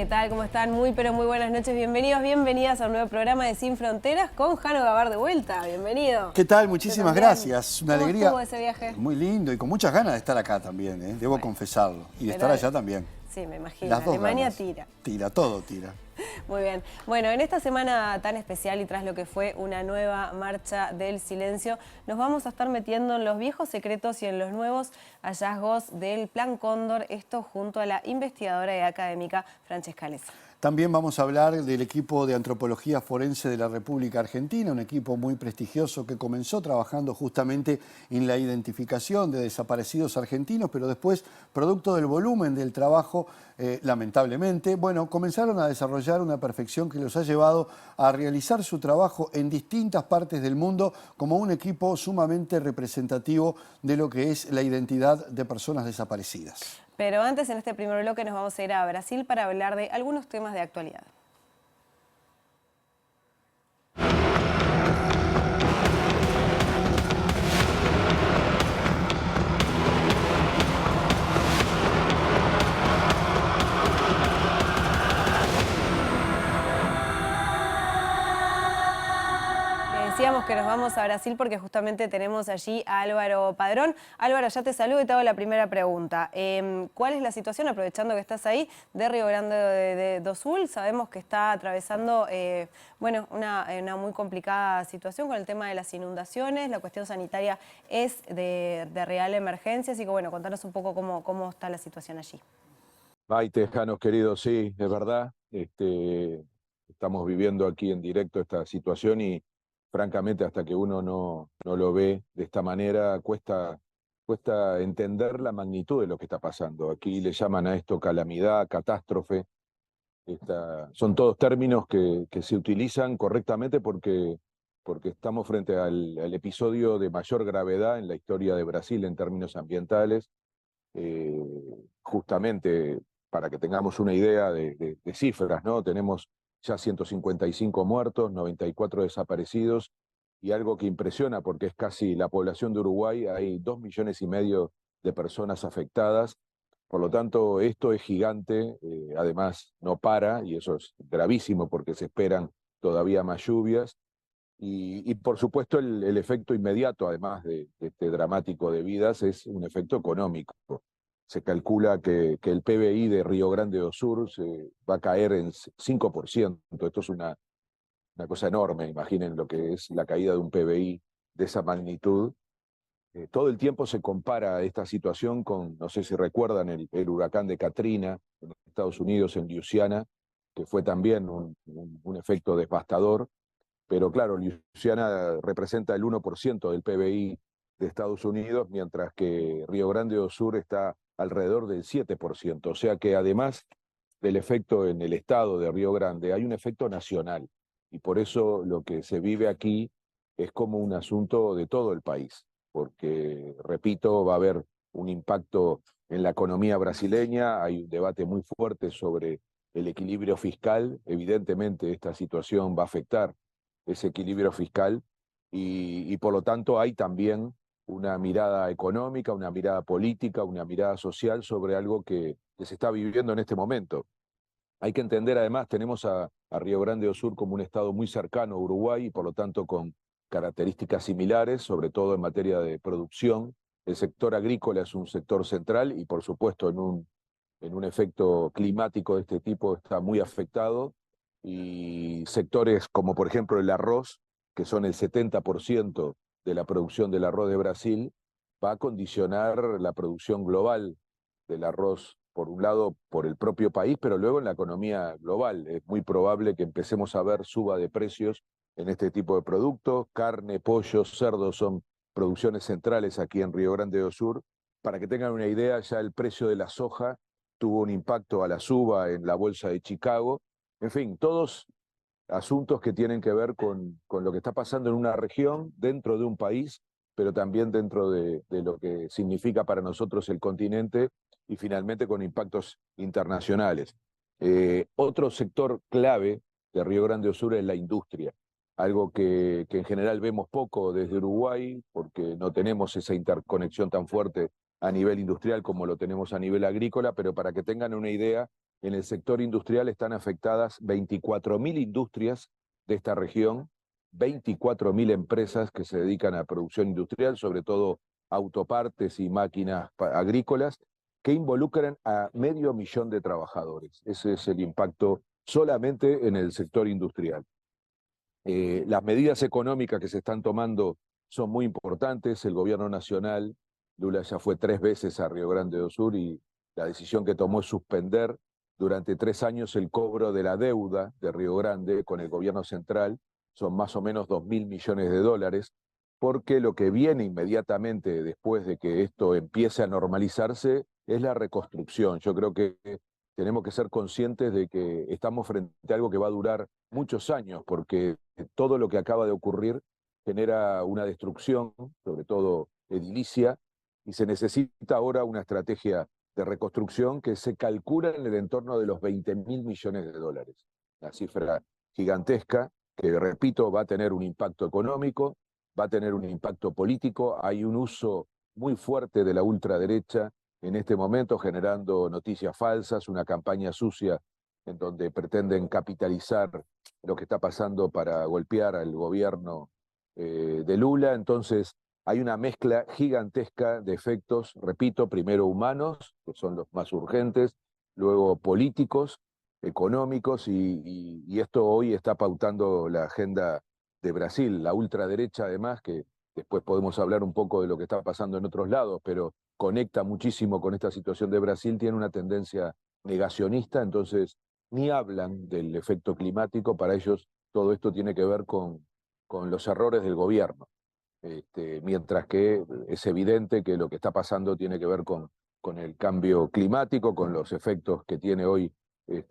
¿Qué tal? ¿Cómo están? Muy, pero muy buenas noches. Bienvenidos, bienvenidas a un nuevo programa de Sin Fronteras con Jano Gabar de vuelta. Bienvenido. ¿Qué tal? Muchísimas gracias. Una alegría. ¿Cómo estuvo ese viaje? Muy lindo y con muchas ganas de estar acá también, debo confesarlo. Y de estar allá también. Sí, me imagino. Las dos Alemania ganas. tira. Tira, todo tira. Muy bien. Bueno, en esta semana tan especial y tras lo que fue una nueva marcha del silencio, nos vamos a estar metiendo en los viejos secretos y en los nuevos hallazgos del Plan Cóndor, esto junto a la investigadora y académica Francesca Lezzi. También vamos a hablar del equipo de antropología forense de la República Argentina, un equipo muy prestigioso que comenzó trabajando justamente en la identificación de desaparecidos argentinos, pero después, producto del volumen del trabajo, lamentablemente, bueno, comenzaron a desarrollar una perfección que los ha llevado a realizar su trabajo en distintas partes del mundo como un equipo sumamente representativo de lo que es la identidad de personas desaparecidas. Pero antes, en este primer bloque, nos vamos a ir a Brasil para hablar de algunos temas de actualidad. Decíamos que nos vamos a Brasil porque justamente tenemos allí a Álvaro Padrón. Álvaro, ya te saludo y te hago la primera pregunta. ¿Cuál es la situación, aprovechando que estás ahí, de Río Grande do Sul? Sabemos que está atravesando bueno, una muy complicada situación con el tema de las inundaciones. La cuestión sanitaria es de real emergencia, así que bueno, contanos un poco cómo está la situación allí. Maite, Janos queridos, sí, es verdad. Estamos viviendo aquí en directo esta situación y francamente hasta que uno no lo ve de esta manera cuesta entender la magnitud de lo que está pasando. Aquí le llaman a esto calamidad, catástrofe. Son todos términos que se utilizan correctamente porque estamos frente al episodio de mayor gravedad en la historia de Brasil en términos ambientales. Justamente para que tengamos una idea de cifras, ¿no? Tenemos ya 155 muertos, 94 desaparecidos y algo que impresiona porque es casi la población de Uruguay, hay 2,5 millones de personas afectadas. Por lo tanto, esto es gigante, además no para y eso es gravísimo porque se esperan todavía más lluvias. Y por supuesto el efecto inmediato, además de este dramático de vidas, es un efecto económico. Se calcula que el PBI de Río Grande do Sur va a caer en 5%. Esto es una cosa enorme. Imaginen lo que es la caída de un PBI de esa magnitud. Todo el tiempo se compara esta situación con, no sé si recuerdan, el huracán de Katrina en Estados Unidos, en Louisiana, que fue también un efecto devastador. Pero claro, Louisiana representa el 1% del PBI de Estados Unidos, mientras que Río Grande do Sur está alrededor del 7%. O sea que además del efecto en el estado de Río Grande, hay un efecto nacional. Y por eso lo que se vive aquí es como un asunto de todo el país. Porque, repito, va a haber un impacto en la economía brasileña, hay un debate muy fuerte sobre el equilibrio fiscal. Evidentemente esta situación va a afectar ese equilibrio fiscal y por lo tanto hay también una mirada económica, una mirada política, una mirada social sobre algo que se está viviendo en este momento. Hay que entender además, tenemos a Río Grande do Sur como un estado muy cercano a Uruguay y por lo tanto con características similares, sobre todo en materia de producción. El sector agrícola es un sector central y por supuesto en un efecto climático de este tipo está muy afectado, y sectores como por ejemplo el arroz, que son el 70% de la producción del arroz de Brasil, va a condicionar la producción global del arroz, por un lado por el propio país, pero luego en la economía global. Es muy probable que empecemos a ver suba de precios en este tipo de productos. Carne, pollo, cerdo son producciones centrales aquí en Río Grande do Sur. Para que tengan una idea, ya el precio de la soja tuvo un impacto a la suba en la bolsa de Chicago. En fin, todos asuntos que tienen que ver con lo que está pasando en una región, dentro de un país, pero también dentro de lo que significa para nosotros el continente y finalmente con impactos internacionales. Otro sector clave de Río Grande do Sur es la industria, algo que en general vemos poco desde Uruguay porque no tenemos esa interconexión tan fuerte a nivel industrial como lo tenemos a nivel agrícola, pero para que tengan una idea, en el sector industrial están afectadas 24.000 industrias de esta región, 24.000 empresas que se dedican a producción industrial, sobre todo autopartes y máquinas agrícolas, que involucran a 500.000 de trabajadores. Ese es el impacto solamente en el sector industrial. Las medidas económicas que se están tomando son muy importantes. El gobierno nacional, Lula ya fue 3 veces a Río Grande do Sur y la decisión que tomó es suspender durante 3 años el cobro de la deuda de Río Grande con el gobierno central. Son más o menos 2.000 millones de dólares, porque lo que viene inmediatamente después de que esto empiece a normalizarse es la reconstrucción. Yo creo que tenemos que ser conscientes de que estamos frente a algo que va a durar muchos años, porque todo lo que acaba de ocurrir genera una destrucción, sobre todo edilicia, y se necesita ahora una estrategia de reconstrucción que se calcula en el entorno de los 20.000 millones de dólares. Una cifra gigantesca que, repito, va a tener un impacto económico, va a tener un impacto político. Hay un uso muy fuerte de la ultraderecha en este momento, generando noticias falsas, una campaña sucia en donde pretenden capitalizar lo que está pasando para golpear al gobierno de Lula. Entonces hay una mezcla gigantesca de efectos, repito, primero humanos, que son los más urgentes, luego políticos, económicos, y esto hoy está pautando la agenda de Brasil, la ultraderecha además, que después podemos hablar un poco de lo que está pasando en otros lados, pero conecta muchísimo con esta situación de Brasil, tiene una tendencia negacionista, entonces ni hablan del efecto climático. Para ellos todo esto tiene que ver con los errores del gobierno, mientras que es evidente que lo que está pasando tiene que ver con el cambio climático, con los efectos que tiene hoy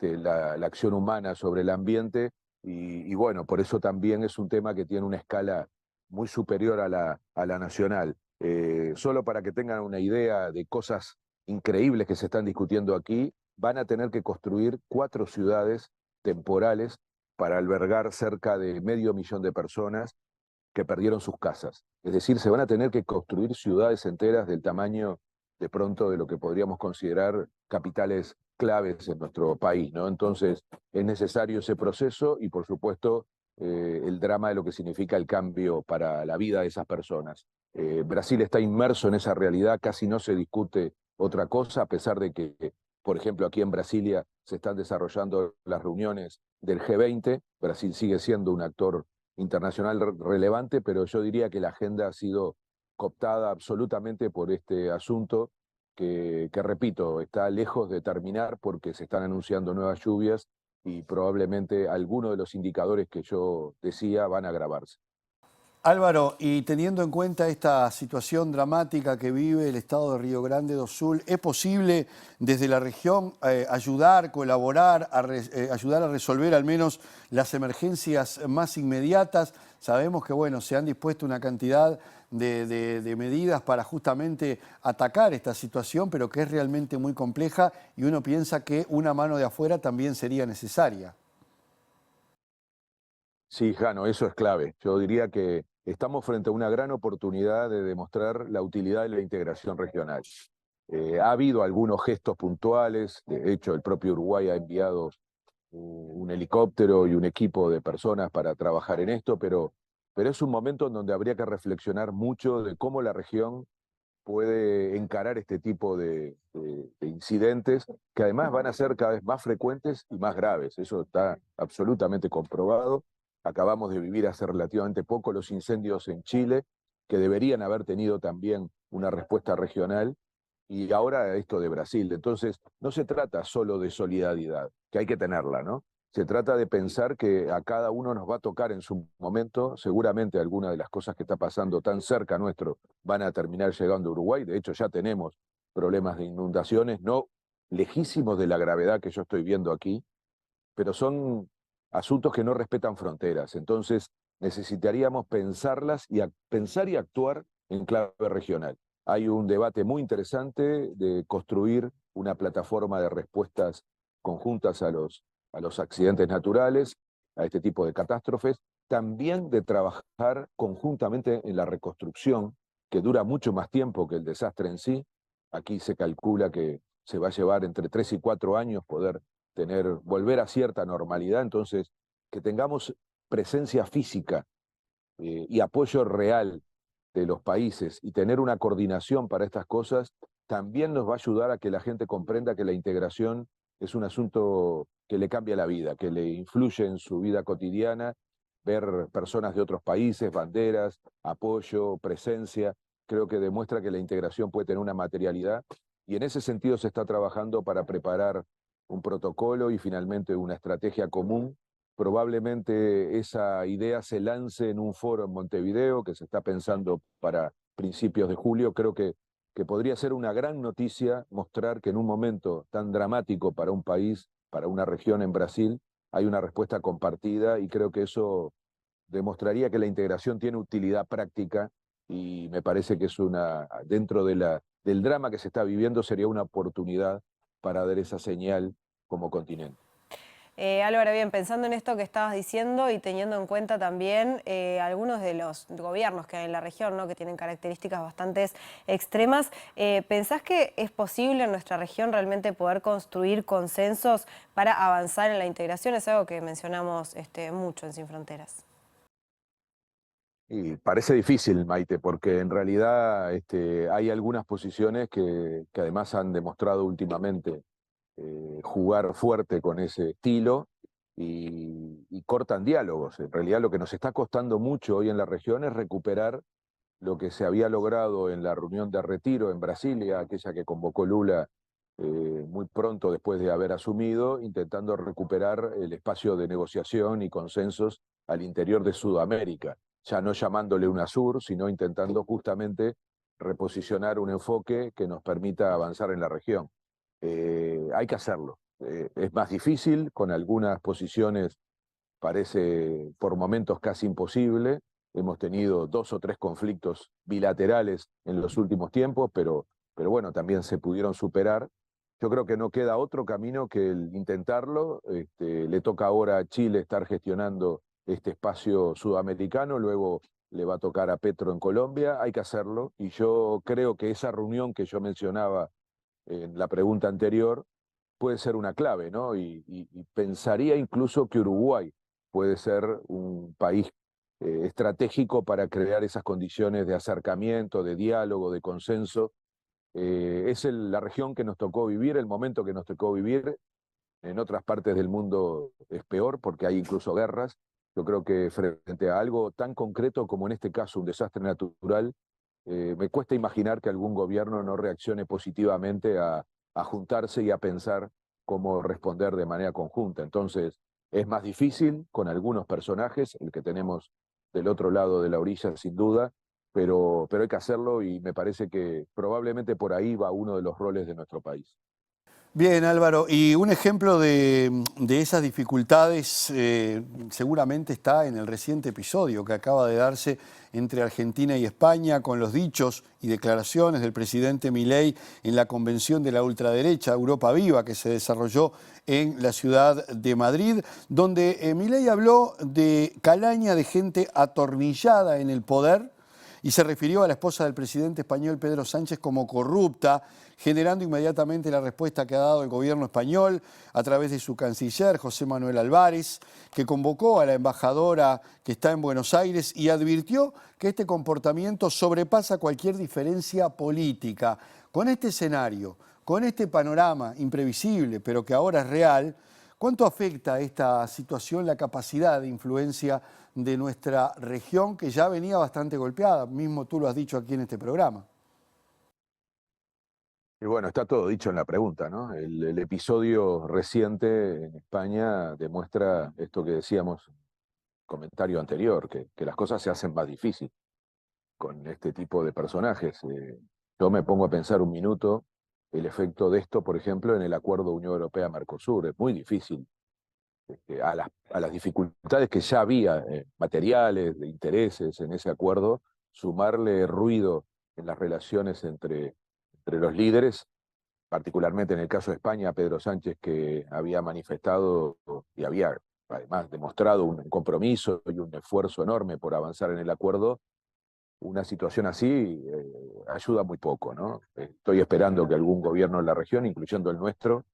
la acción humana sobre el ambiente, y bueno, por eso también es un tema que tiene una escala muy superior a la nacional. Solo para que tengan una idea de cosas increíbles que se están discutiendo aquí, van a tener que construir 4 ciudades temporales para albergar cerca de 500.000 de personas que perdieron sus casas. Es decir, se van a tener que construir ciudades enteras del tamaño de pronto de lo que podríamos considerar capitales claves en nuestro país, ¿no? Entonces es necesario ese proceso y, por supuesto, el drama de lo que significa el cambio para la vida de esas personas. Brasil está inmerso en esa realidad, casi no se discute otra cosa, a pesar de que, por ejemplo, aquí en Brasilia se están desarrollando las reuniones del G20. Brasil sigue siendo un actor internacional relevante, pero yo diría que la agenda ha sido cooptada absolutamente por este asunto que, repito, está lejos de terminar porque se están anunciando nuevas lluvias y probablemente algunos de los indicadores que yo decía van a agravarse. Álvaro, y teniendo en cuenta esta situación dramática que vive el estado de Río Grande do Sul, ¿es posible desde la región ayudar, colaborar, ayudar a resolver al menos las emergencias más inmediatas? Sabemos que bueno, se han dispuesto una cantidad de medidas para justamente atacar esta situación, pero que es realmente muy compleja y uno piensa que una mano de afuera también sería necesaria. Sí, Jano, eso es clave. Yo diría que estamos frente a una gran oportunidad de demostrar la utilidad de la integración regional. Ha habido algunos gestos puntuales, de hecho el propio Uruguay ha enviado un helicóptero y un equipo de personas para trabajar en esto, pero es un momento en donde habría que reflexionar mucho de cómo la región puede encarar este tipo de incidentes, que además van a ser cada vez más frecuentes y más graves. Eso está absolutamente comprobado. Acabamos de vivir hace relativamente poco los incendios en Chile, que deberían haber tenido también una respuesta regional, y ahora esto de Brasil. Entonces, no se trata solo de solidaridad, que hay que tenerla, ¿no? Se trata de pensar que a cada uno nos va a tocar en su momento. Seguramente alguna de las cosas que está pasando tan cerca nuestro van a terminar llegando a Uruguay. De hecho, ya tenemos problemas de inundaciones, no lejísimos de la gravedad que yo estoy viendo aquí, pero son asuntos que no respetan fronteras. Entonces, necesitaríamos pensarlas y pensar y actuar en clave regional. Hay un debate muy interesante de construir una plataforma de respuestas conjuntas a los accidentes naturales, a este tipo de catástrofes, también de trabajar conjuntamente en la reconstrucción, que dura mucho más tiempo que el desastre en sí. Aquí se calcula que se va a llevar entre 3 y 4 años poder volver a cierta normalidad, entonces que tengamos presencia física y apoyo real de los países y tener una coordinación para estas cosas, también nos va a ayudar a que la gente comprenda que la integración es un asunto que le cambia la vida, que le influye en su vida cotidiana, ver personas de otros países, banderas, apoyo, presencia. Creo que demuestra que la integración puede tener una materialidad y en ese sentido se está trabajando para preparar un protocolo y finalmente una estrategia común. Probablemente esa idea se lance en un foro en Montevideo que se está pensando para principios de julio. Creo que podría ser una gran noticia mostrar que en un momento tan dramático para un país, para una región en Brasil, hay una respuesta compartida y creo que eso demostraría que la integración tiene utilidad práctica y me parece que es dentro del drama que se está viviendo, sería una oportunidad para dar esa señal como continente. Álvaro, bien, pensando en esto que estabas diciendo y teniendo en cuenta también algunos de los gobiernos que hay en la región, ¿no?, que tienen características bastante extremas, ¿pensás que es posible en nuestra región realmente poder construir consensos para avanzar en la integración? Es algo que mencionamos mucho en Sin Fronteras. Y parece difícil, Maite, porque en realidad hay algunas posiciones que además han demostrado últimamente jugar fuerte con ese estilo y cortan diálogos. En realidad lo que nos está costando mucho hoy en la región es recuperar lo que se había logrado en la reunión de retiro en Brasilia, aquella que convocó Lula muy pronto después de haber asumido, intentando recuperar el espacio de negociación y consensos al interior de Sudamérica, ya no llamándole UNASUR, sino intentando justamente reposicionar un enfoque que nos permita avanzar en la región. Hay que hacerlo. Es más difícil, con algunas posiciones parece por momentos casi imposible. Hemos tenido 2 o 3 conflictos bilaterales en los últimos tiempos, pero bueno, también se pudieron superar. Yo creo que no queda otro camino que el intentarlo. Le toca ahora a Chile estar gestionando este espacio sudamericano, luego le va a tocar a Petro en Colombia, hay que hacerlo. Y yo creo que esa reunión que yo mencionaba en la pregunta anterior puede ser una clave, ¿no? Y pensaría incluso que Uruguay puede ser un país estratégico para crear esas condiciones de acercamiento, de diálogo, de consenso. Es la región que nos tocó vivir, el momento que nos tocó vivir. En otras partes del mundo es peor porque hay incluso guerras. Yo creo que frente a algo tan concreto como en este caso un desastre natural, me cuesta imaginar que algún gobierno no reaccione positivamente a juntarse y a pensar cómo responder de manera conjunta. Entonces, es más difícil con algunos personajes, el que tenemos del otro lado de la orilla sin duda, pero hay que hacerlo y me parece que probablemente por ahí va uno de los roles de nuestro país. Bien, Álvaro, y un ejemplo de esas dificultades seguramente está en el reciente episodio que acaba de darse entre Argentina y España con los dichos y declaraciones del presidente Milei en la convención de la ultraderecha Europa Viva que se desarrolló en la ciudad de Madrid, donde Milei habló de calaña de gente atornillada en el poder y se refirió a la esposa del presidente español Pedro Sánchez como corrupta, generando inmediatamente la respuesta que ha dado el gobierno español a través de su canciller, José Manuel Álvarez, que convocó a la embajadora que está en Buenos Aires y advirtió que este comportamiento sobrepasa cualquier diferencia política. Con este escenario, con este panorama imprevisible, pero que ahora es real, ¿cuánto afecta esta situación la capacidad de influencia de nuestra región que ya venía bastante golpeada? Mismo tú lo has dicho aquí en este programa. Y bueno, está todo dicho en la pregunta, ¿no? El episodio reciente en España demuestra esto que decíamos en el comentario anterior, que las cosas se hacen más difíciles con este tipo de personajes. Yo me pongo a pensar un minuto el efecto de esto, por ejemplo, en el acuerdo Unión Europea-Mercosur. Es muy difícil a las dificultades que ya había materiales, de intereses en ese acuerdo, sumarle ruido en las relaciones entre los líderes, particularmente en el caso de España, Pedro Sánchez, que había manifestado y había además demostrado un compromiso y un esfuerzo enorme por avanzar en el acuerdo. Una situación así ayuda muy poco, ¿no? Estoy esperando que algún gobierno de la región, incluyendo el nuestro,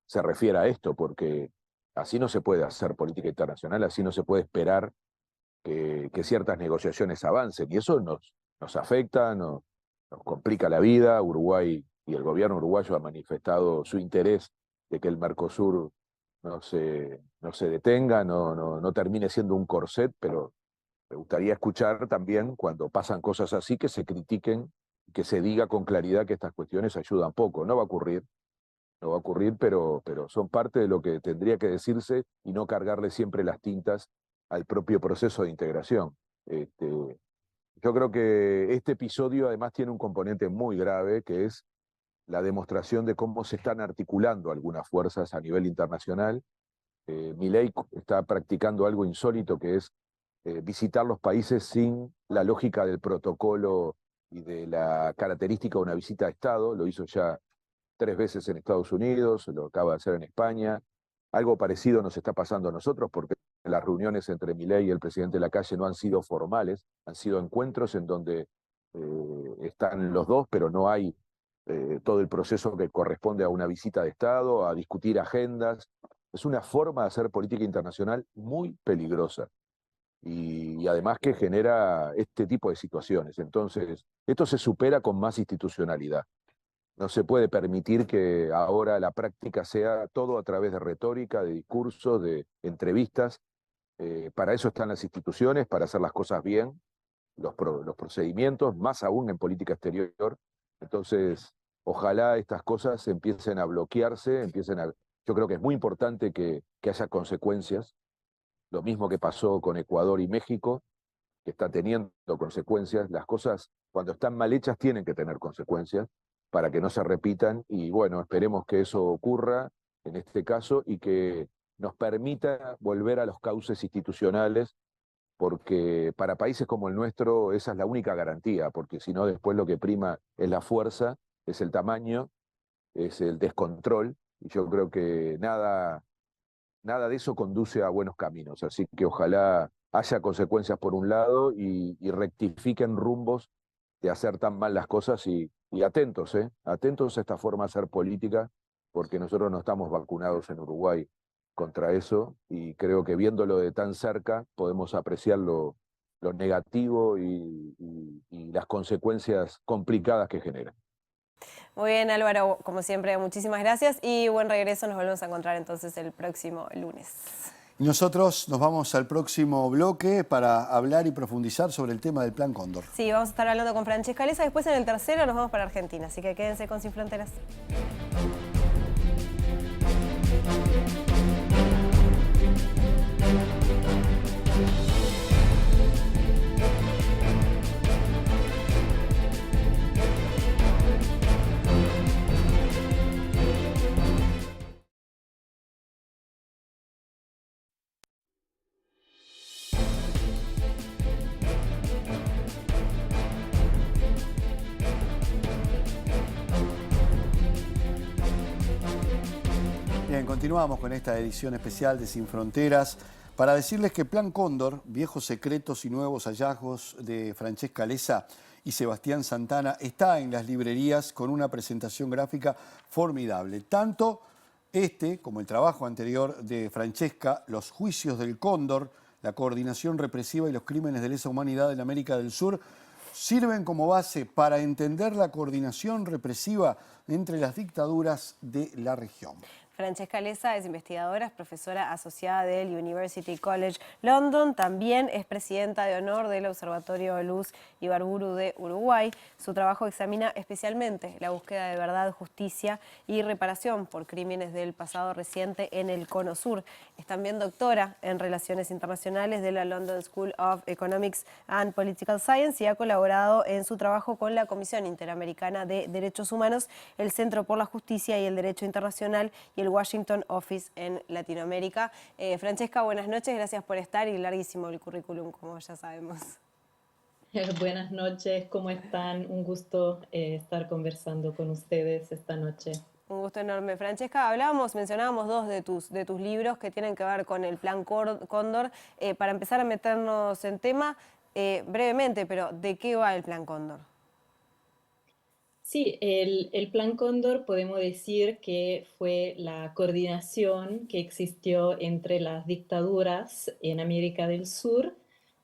se refiere a esto, porque así no se puede hacer política internacional, así no se puede esperar que ciertas negociaciones avancen, y eso nos afecta, nos complica la vida. Uruguay y el gobierno uruguayo ha manifestado su interés de que el Mercosur no se detenga, no termine siendo un corset, pero me gustaría escuchar también cuando pasan cosas así que se critiquen, que se diga con claridad que estas cuestiones ayudan poco. No va a ocurrir, no va a ocurrir, pero son parte de lo que tendría que decirse y no cargarle siempre las tintas al propio proceso de integración. Yo creo que este episodio además tiene un componente muy grave, que es la demostración de cómo se están articulando algunas fuerzas a nivel internacional. Milei está practicando algo insólito, que es visitar los países sin la lógica del protocolo y de la característica de una visita de Estado. Lo hizo ya 3 veces en Estados Unidos, lo acaba de hacer en España. Algo parecido nos está pasando a nosotros, porque las reuniones entre Milei y el presidente Lacalle no han sido formales, han sido encuentros en donde están los dos, pero no hay todo el proceso que corresponde a una visita de Estado, a discutir agendas. Es una forma de hacer política internacional muy peligrosa y además que genera este tipo de situaciones. Entonces, esto se supera con más institucionalidad. No se puede permitir que ahora la práctica sea todo a través de retórica, de discursos, de entrevistas. Para eso están las instituciones, para hacer las cosas bien, los procedimientos, más aún en política exterior. Entonces, ojalá estas cosas empiecen a bloquearse, yo creo que es muy importante que haya consecuencias, lo mismo que pasó con Ecuador y México, que está teniendo consecuencias. Las cosas, cuando están mal hechas, tienen que tener consecuencias para que no se repitan, y bueno, esperemos que eso ocurra en este caso y que nos permita volver a los cauces institucionales, porque para países como el nuestro esa es la única garantía, porque si no después lo que prima es la fuerza, es el tamaño, es el descontrol, y yo creo que nada de eso conduce a buenos caminos. Así que ojalá haya consecuencias por un lado y rectifiquen rumbos de hacer tan mal las cosas, y atentos, atentos a esta forma de hacer política, porque nosotros no estamos vacunados en Uruguay contra eso, y creo que viéndolo de tan cerca podemos apreciar lo negativo y las consecuencias complicadas que genera. Muy bien, Álvaro, como siempre, muchísimas gracias y buen regreso. Nos volvemos a encontrar entonces el próximo lunes. Y nosotros nos vamos al próximo bloque para hablar y profundizar sobre el tema del Plan Cóndor. Sí, vamos a estar hablando con Francesca Leza. Después en el tercero nos vamos para Argentina, así que quédense con Sin Fronteras. Bien, continuamos con esta edición especial de Sin Fronteras para decirles que Plan Cóndor, viejos secretos y nuevos hallazgos de Francesca Leza y Sebastián Santana, está en las librerías con una presentación gráfica formidable. Tanto este como el trabajo anterior de Francesca, Los juicios del Cóndor, la coordinación represiva y los crímenes de lesa humanidad en América del Sur, sirven como base para entender la coordinación represiva entre las dictaduras de la región. Francesca Leza es investigadora, es profesora asociada del University College London, también es presidenta de honor del Observatorio Luz Ibarburu de Uruguay. Su trabajo examina especialmente la búsqueda de verdad, justicia y reparación por crímenes del pasado reciente en el Cono Sur. Es también doctora en Relaciones Internacionales de la London School of Economics and Political Science y ha colaborado en su trabajo con la Comisión Interamericana de Derechos Humanos, el Centro por la Justicia y el Derecho Internacional y el Washington Office en Latinoamérica. Francesca, buenas noches, gracias por estar y larguísimo el currículum, como ya sabemos. Buenas noches, ¿cómo están? Un gusto estar conversando con ustedes esta noche. Un gusto enorme. Francesca, mencionábamos dos de tus libros que tienen que ver con el Plan Cóndor. Para empezar a meternos en tema, brevemente, pero ¿de qué va el Plan Cóndor? Sí, el Plan Cóndor podemos decir que fue la coordinación que existió entre las dictaduras en América del Sur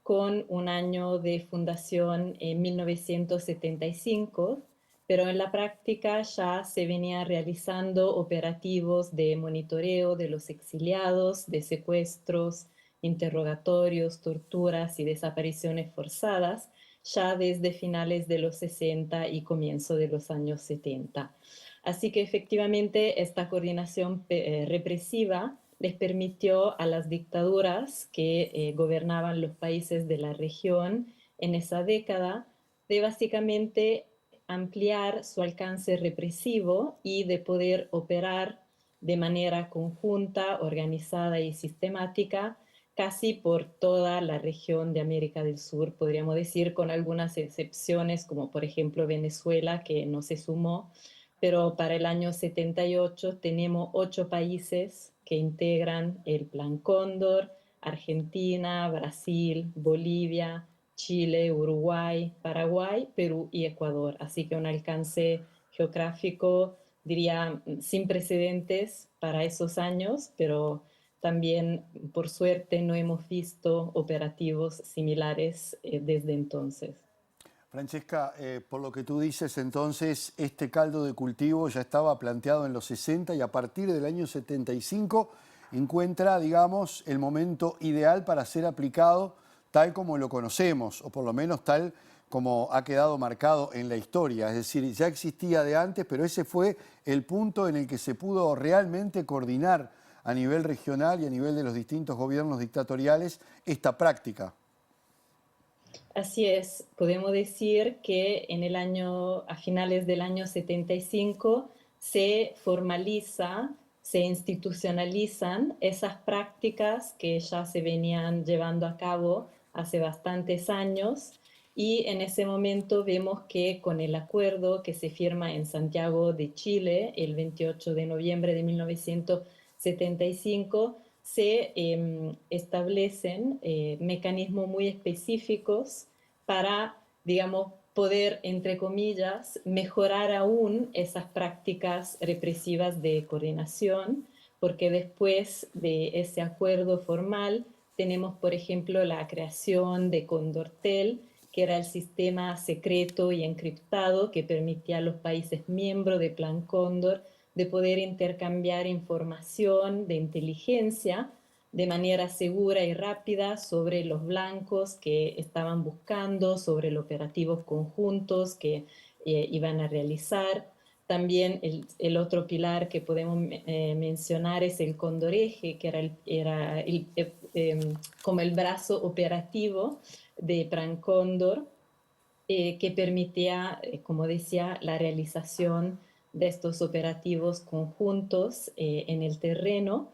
con un año de fundación en 1975, pero en la práctica ya se venía realizando operativos de monitoreo de los exiliados, de secuestros, interrogatorios, torturas y desapariciones forzadas ya desde finales de los 60 y comienzo de los años 70. Así que efectivamente esta coordinación represiva les permitió a las dictaduras que gobernaban los países de la región en esa década de básicamente ampliar su alcance represivo y de poder operar de manera conjunta, organizada y sistemática casi por toda la región de América del Sur, podríamos decir, con algunas excepciones, como por ejemplo Venezuela, que no se sumó, pero para el año 78 tenemos 8 países que integran el Plan Cóndor: Argentina, Brasil, Bolivia, Chile, Uruguay, Paraguay, Perú y Ecuador. Así que un alcance geográfico, diría, sin precedentes para esos años, pero también, por suerte, no hemos visto operativos similares desde entonces. Francesca, por lo que tú dices, entonces, este caldo de cultivo ya estaba planteado en los 60 y a partir del año 75 encuentra, digamos, el momento ideal para ser aplicado tal como lo conocemos, o por lo menos tal como ha quedado marcado en la historia. Es decir, ya existía de antes, pero ese fue el punto en el que se pudo realmente coordinar a nivel regional y a nivel de los distintos gobiernos dictatoriales esta práctica. Así es, podemos decir que a finales del año 75 se formaliza, se institucionalizan esas prácticas que ya se venían llevando a cabo hace bastantes años, y en ese momento vemos que con el acuerdo que se firma en Santiago de Chile el 28 de noviembre de 1975, se establecen mecanismos muy específicos para, digamos, poder, entre comillas, mejorar aún esas prácticas represivas de coordinación, porque después de ese acuerdo formal tenemos, por ejemplo, la creación de Condortel, que era el sistema secreto y encriptado que permitía a los países miembros de Plan Cóndor de poder intercambiar información de inteligencia de manera segura y rápida sobre los blancos que estaban buscando, sobre los operativos conjuntos que iban a realizar. También el otro pilar que podemos mencionar es el Condoreje, que era como el brazo operativo de Plan Cóndor, que permitía, como decía, la realización de estos operativos conjuntos en el terreno.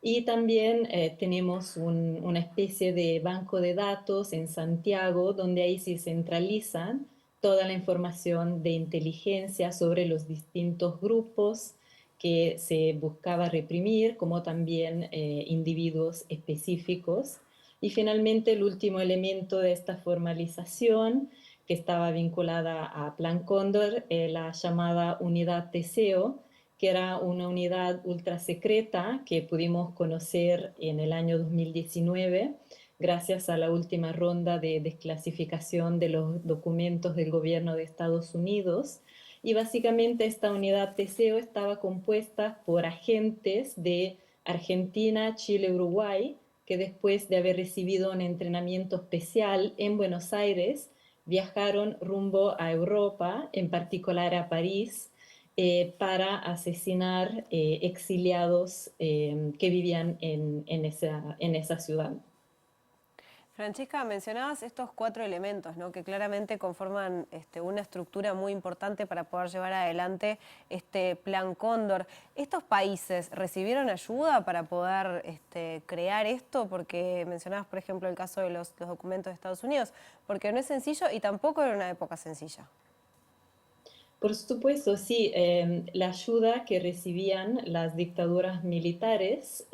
Y también tenemos una especie de banco de datos en Santiago, donde ahí se centralizan toda la información de inteligencia sobre los distintos grupos que se buscaba reprimir, como también individuos específicos. Y finalmente, el último elemento de esta formalización, que estaba vinculada a Plan Cóndor, la llamada Unidad Teseo, que era una unidad ultra secreta que pudimos conocer en el año 2019 gracias a la última ronda de desclasificación de los documentos del gobierno de Estados Unidos. Y básicamente esta unidad Teseo estaba compuesta por agentes de Argentina, Chile, Uruguay, que después de haber recibido un entrenamiento especial en Buenos Aires, viajaron rumbo a Europa, en particular a París, para asesinar exiliados que vivían en esa ciudad. Francesca, mencionabas estos 4 elementos, ¿no?, que claramente conforman una estructura muy importante para poder llevar adelante este Plan Cóndor. ¿Estos países recibieron ayuda para poder crear esto? Porque mencionabas, por ejemplo, el caso de los documentos de Estados Unidos, porque no es sencillo y tampoco era una época sencilla. Por supuesto, sí, la ayuda que recibían las dictaduras militares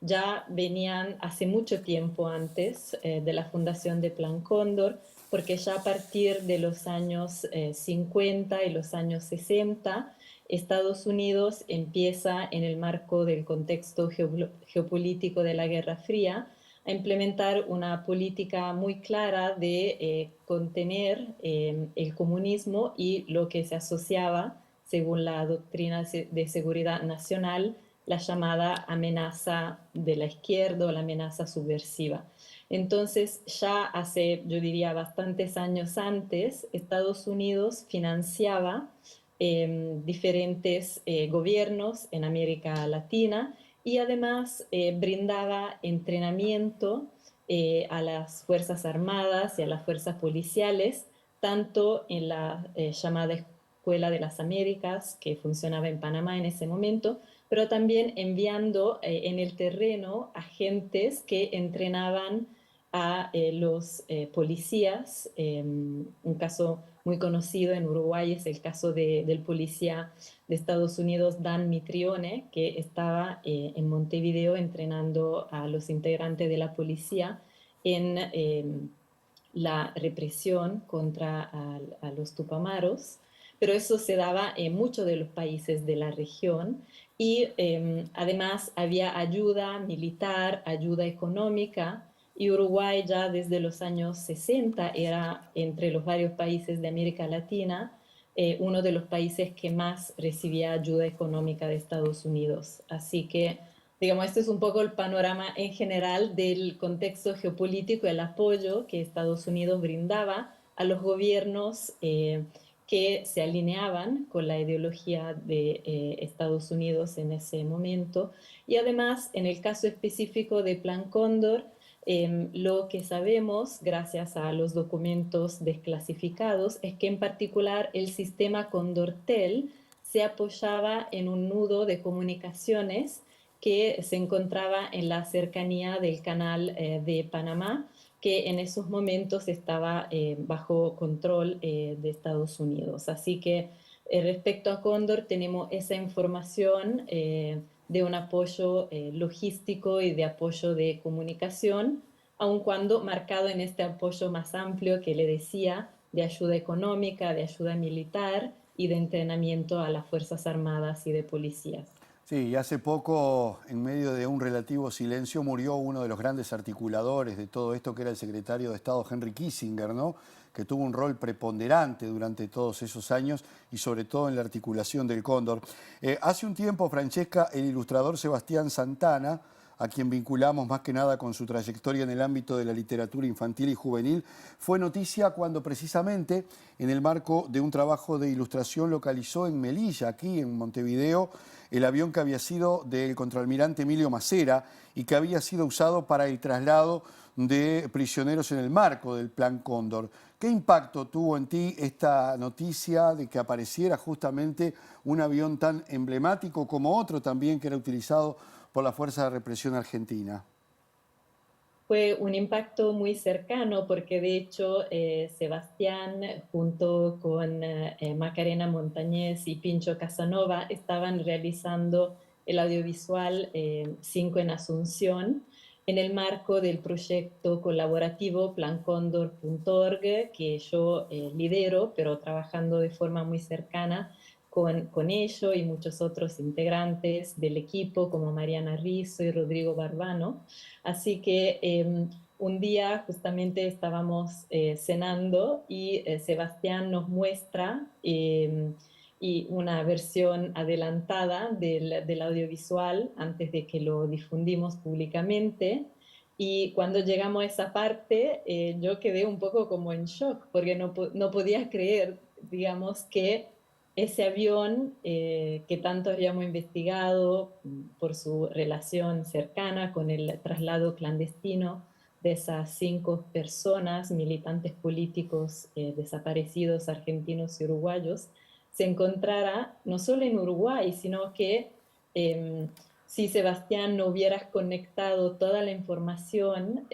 ya venían hace mucho tiempo antes de la fundación de Plan Cóndor. porque ya a partir de los años 50 y los años 60, Estados Unidos empieza, en el marco del contexto geopolítico de la Guerra Fría, a implementar una política muy clara de contener el comunismo y lo que se asociaba, según la doctrina de seguridad nacional, la llamada amenaza de la izquierda o la amenaza subversiva. Entonces, ya hace, yo diría, bastantes años antes, Estados Unidos financiaba diferentes gobiernos en América Latina y además brindaba entrenamiento a las Fuerzas Armadas y a las fuerzas policiales, tanto en la llamada Escuela de las Américas, que funcionaba en Panamá en ese momento, pero también enviando en el terreno agentes que entrenaban a los policías. Un caso muy conocido en Uruguay es el caso del policía de Estados Unidos, Dan Mitrione, que estaba en Montevideo entrenando a los integrantes de la policía en la represión contra a los tupamaros, pero eso se daba en muchos de los países de la región y además había ayuda militar, ayuda económica, y Uruguay ya desde los años 60 era, entre los varios países de América Latina, uno de los países que más recibía ayuda económica de Estados Unidos. Así que, digamos, este es un poco el panorama en general del contexto geopolítico y el apoyo que Estados Unidos brindaba a los gobiernos que se alineaban con la ideología de Estados Unidos en ese momento. Y además, en el caso específico de Plan Cóndor, lo que sabemos, gracias a los documentos desclasificados, es que en particular el sistema Condortel se apoyaba en un nudo de comunicaciones que se encontraba en la cercanía del canal de Panamá, que en esos momentos estaba bajo control de Estados Unidos. Así que respecto a Cóndor tenemos esa información de un apoyo logístico y de apoyo de comunicación, aun cuando marcado en este apoyo más amplio que le decía, de ayuda económica, de ayuda militar y de entrenamiento a las Fuerzas Armadas y de policías. Sí, y hace poco, en medio de un relativo silencio, murió uno de los grandes articuladores de todo esto, que era el secretario de Estado Henry Kissinger, ¿no? Que tuvo un rol preponderante durante todos esos años y sobre todo en la articulación del Cóndor. Hace un tiempo, Francesca, el ilustrador Sebastián Santana, a quien vinculamos más que nada con su trayectoria en el ámbito de la literatura infantil y juvenil, fue noticia cuando precisamente en el marco de un trabajo de ilustración localizó en Melilla, aquí en Montevideo, el avión que había sido del contraalmirante Emilio Macera y que había sido usado para el traslado de prisioneros en el marco del Plan Cóndor. ¿Qué impacto tuvo en ti esta noticia de que apareciera justamente un avión tan emblemático como otro también que era utilizado por la Fuerza de Represión Argentina? Fue un impacto muy cercano porque de hecho Sebastián junto con Macarena Montañez y Pincho Casanova estaban realizando el audiovisual 5 en Asunción en el marco del proyecto colaborativo plancondor.org que yo lidero, pero trabajando de forma muy cercana con ello y muchos otros integrantes del equipo como Mariana Rizzo y Rodrigo Barbano. Así que un día justamente estábamos cenando y Sebastián nos muestra y una versión adelantada del audiovisual antes de que lo difundimos públicamente. Y cuando llegamos a esa parte, yo quedé un poco como en shock, porque no podía creer, digamos, que ese avión que tanto habíamos investigado por su relación cercana con el traslado clandestino de esas 5 personas, militantes políticos desaparecidos argentinos y uruguayos, se encontrara no solo en Uruguay, sino que si Sebastián no hubiera conectado toda la información,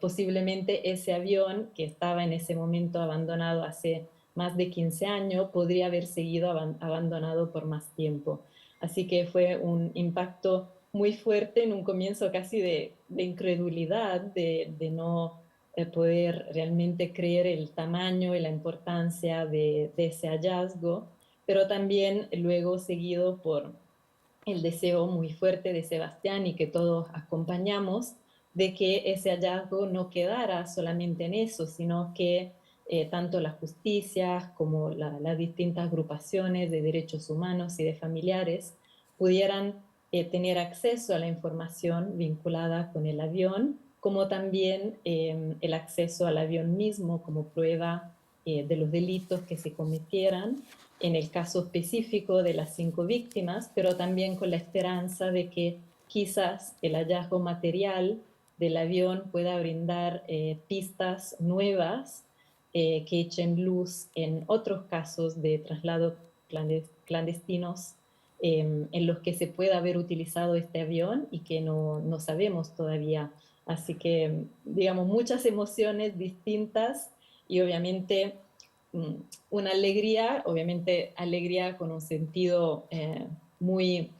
posiblemente ese avión que estaba en ese momento abandonado hace más de 15 años, podría haber seguido abandonado por más tiempo. Así que fue un impacto muy fuerte en un comienzo casi de incredulidad, de no poder realmente creer el tamaño y la importancia de ese hallazgo, pero también luego seguido por el deseo muy fuerte de Sebastián y que todos acompañamos de que ese hallazgo no quedara solamente en eso, sino que tanto la justicia como las distintas agrupaciones de derechos humanos y de familiares pudieran tener acceso a la información vinculada con el avión, como también el acceso al avión mismo como prueba de los delitos que se cometieran en el caso específico de las 5 víctimas, pero también con la esperanza de que quizás el hallazgo material del avión pueda brindar pistas nuevas que echen luz en otros casos de traslado clandestinos en los que se pueda haber utilizado este avión y que no sabemos todavía. Así que, digamos, muchas emociones distintas y obviamente una alegría, obviamente alegría con un sentido muy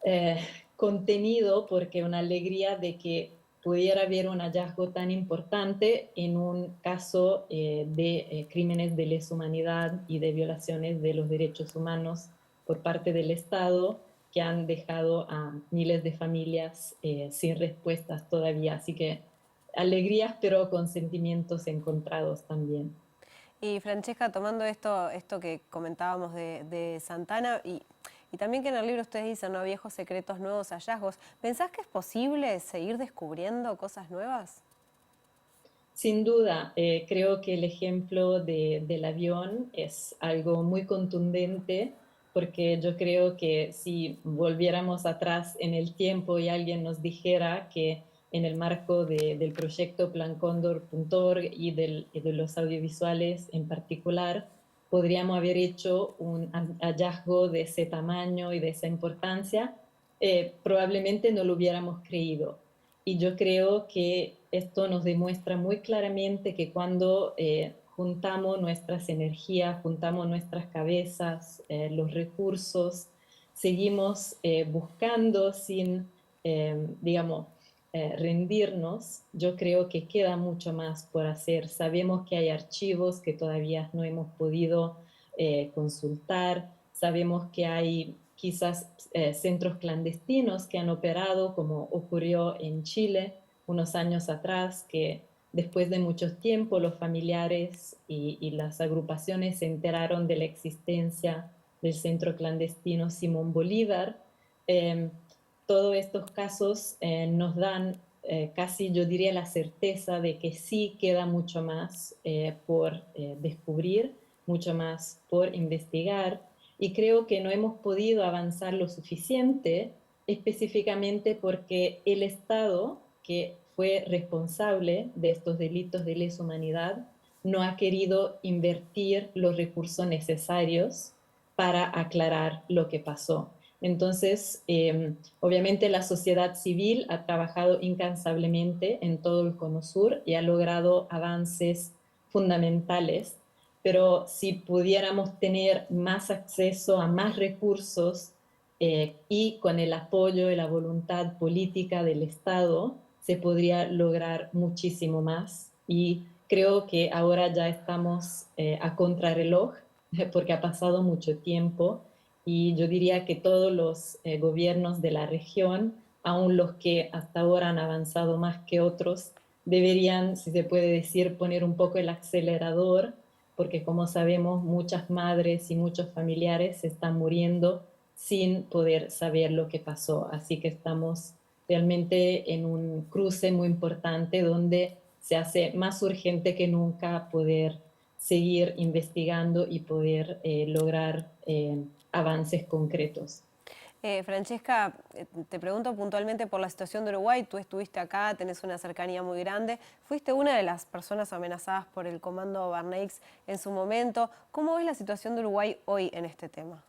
eh, contenido, porque una alegría de que pudiera haber un hallazgo tan importante en un caso de crímenes de lesa humanidad y de violaciones de los derechos humanos por parte del Estado que han dejado a miles de familias sin respuestas todavía. Así que alegrías, pero con sentimientos encontrados también. Y Francesca, tomando esto que comentábamos de Santana y también que en el libro ustedes dicen, ¿no? Viejos secretos, nuevos hallazgos, ¿pensás que es posible seguir descubriendo cosas nuevas? Sin duda, creo que el ejemplo del avión es algo muy contundente porque yo creo que si volviéramos atrás en el tiempo y alguien nos dijera que en el marco del proyecto plancóndor.org y de los audiovisuales en particular, podríamos haber hecho un hallazgo de ese tamaño y de esa importancia, probablemente no lo hubiéramos creído. Y yo creo que esto nos demuestra muy claramente que cuando juntamos nuestras energías, juntamos nuestras cabezas, los recursos, seguimos buscando sin, digamos, rendirnos, yo creo que queda mucho más por hacer. Sabemos que hay archivos que todavía no hemos podido consultar, sabemos que hay quizás centros clandestinos que han operado, como ocurrió en Chile unos años atrás, que después de mucho tiempo los familiares y las agrupaciones se enteraron de la existencia del centro clandestino Simón Bolívar. Eh, Todos estos casos nos dan casi, yo diría, la certeza de que sí queda mucho más por descubrir, mucho más por investigar, y creo que no hemos podido avanzar lo suficiente, específicamente porque el Estado, que fue responsable de estos delitos de lesa humanidad, no ha querido invertir los recursos necesarios para aclarar lo que pasó. Entonces, obviamente la sociedad civil ha trabajado incansablemente en todo el Cono Sur y ha logrado avances fundamentales, pero si pudiéramos tener más acceso a más recursos y con el apoyo y la voluntad política del Estado, se podría lograr muchísimo más. Y creo que ahora ya estamos a contrarreloj, porque ha pasado mucho tiempo, y yo diría que todos los gobiernos de la región, aun los que hasta ahora han avanzado más que otros, deberían, si se puede decir, poner un poco el acelerador, porque como sabemos, muchas madres y muchos familiares están muriendo sin poder saber lo que pasó. Así que estamos realmente en un cruce muy importante donde se hace más urgente que nunca poder seguir investigando y poder lograr avances concretos. Francesca, te pregunto puntualmente por la situación de Uruguay. Tú estuviste acá, tenés una cercanía muy grande. Fuiste una de las personas amenazadas por el comando Barneix en su momento. ¿Cómo ves la situación de Uruguay hoy en este tema?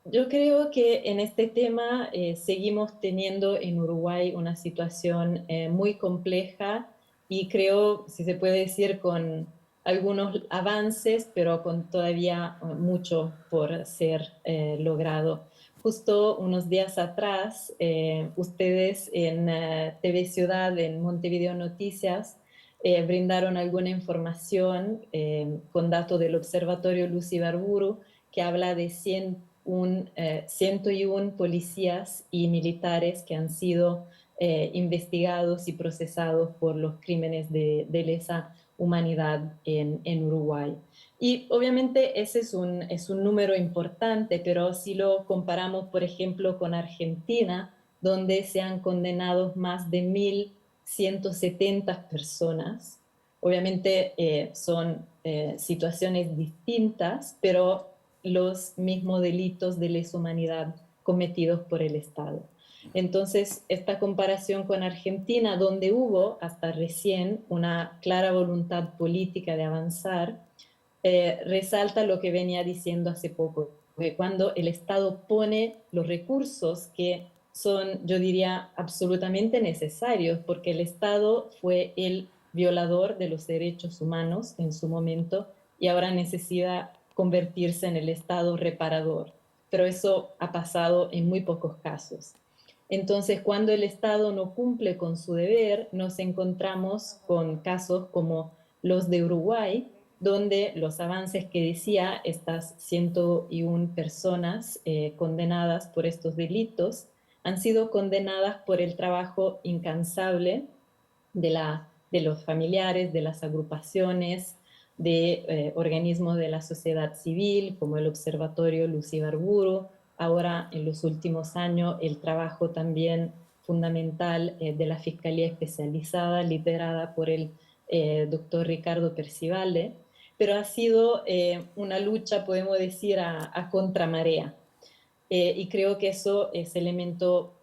Yo creo que en este tema seguimos teniendo en Uruguay una situación muy compleja y creo, si se puede decir, con algunos avances, pero con todavía mucho por ser logrado. justo unos días atrás, ustedes en TV Ciudad, en Montevideo Noticias, brindaron alguna información con datos del Observatorio Luz Ibarburu que habla de 101 policías y militares que han sido investigados y procesados por los crímenes de lesa humanidad en Uruguay. Y obviamente ese es un número importante, pero si lo comparamos, por ejemplo, con Argentina, donde se han condenado más de 1.170 personas, obviamente son situaciones distintas, pero los mismos delitos de lesa humanidad cometidos por el Estado. Entonces, esta comparación con Argentina, donde hubo hasta recién una clara voluntad política de avanzar, resalta lo que venía diciendo hace poco, que cuando el Estado pone los recursos que son, yo diría, absolutamente necesarios, porque el Estado fue el violador de los derechos humanos en su momento y ahora necesita convertirse en el Estado reparador. Pero eso ha pasado en muy pocos casos. Entonces, cuando el Estado no cumple con su deber, nos encontramos con casos como los de Uruguay, donde los avances que decía, estas 101 personas condenadas por estos delitos, han sido condenadas por el trabajo incansable de los familiares, de las agrupaciones, de organismos de la sociedad civil, como el Observatorio Luz Ibarburu, ahora en los últimos años el trabajo también fundamental de la Fiscalía Especializada, liderada por el doctor Ricardo Percivale, pero ha sido una lucha, podemos decir, a contramarea. Y creo que eso es elemento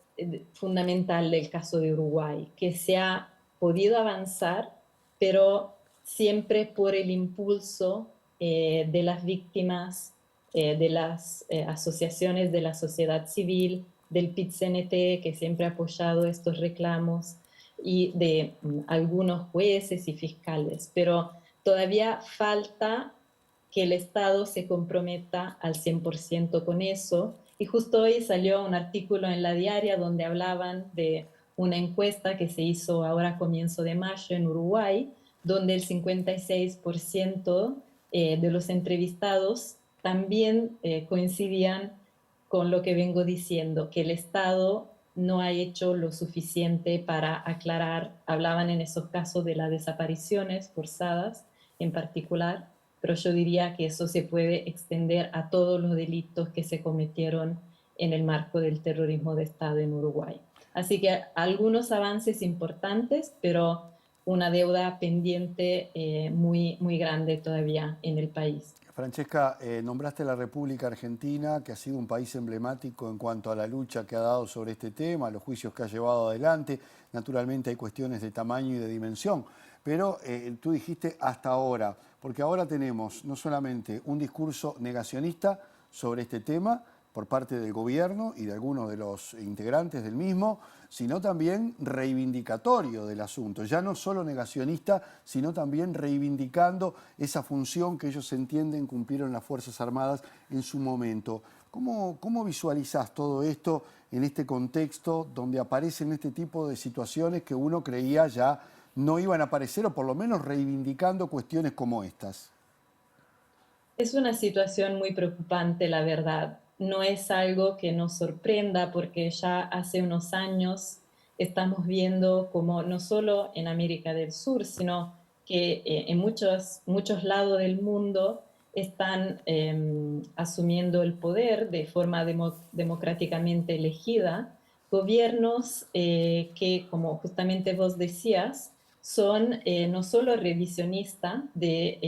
fundamental del caso de Uruguay, que se ha podido avanzar, pero siempre por el impulso de las víctimas, de las asociaciones de la sociedad civil, del PIT-CNT, que siempre ha apoyado estos reclamos, y de algunos jueces y fiscales. Pero todavía falta que el Estado se comprometa al 100% con eso. Y justo hoy salió un artículo en La Diaria donde hablaban de una encuesta que se hizo ahora a comienzo de mayo en Uruguay, donde el 56% de los entrevistados también coincidían con lo que vengo diciendo, que el Estado no ha hecho lo suficiente para aclarar, hablaban en esos casos de las desapariciones forzadas en particular, pero yo diría que eso se puede extender a todos los delitos que se cometieron en el marco del terrorismo de Estado en Uruguay. Así que algunos avances importantes, pero una deuda pendiente muy, muy grande todavía en el país. Francesca, nombraste la República Argentina, que ha sido un país emblemático en cuanto a la lucha que ha dado sobre este tema, los juicios que ha llevado adelante. Naturalmente hay cuestiones de tamaño y de dimensión, pero tú dijiste hasta ahora, porque ahora tenemos no solamente un discurso negacionista sobre este tema por parte del gobierno y de algunos de los integrantes del mismo, sino también reivindicatorio del asunto. Ya no solo negacionista, sino también reivindicando esa función que ellos entienden cumplieron las Fuerzas Armadas en su momento. ¿Cómo visualizás todo esto en este contexto donde aparecen este tipo de situaciones que uno creía ya no iban a aparecer, o por lo menos reivindicando cuestiones como estas? Es una situación muy preocupante, la verdad. No es algo que nos sorprenda porque ya hace unos años estamos viendo como no solo en América del Sur, sino que en muchos lados del mundo están asumiendo el poder de forma democráticamente elegida gobiernos que, como justamente vos decías, son no solo revisionistas de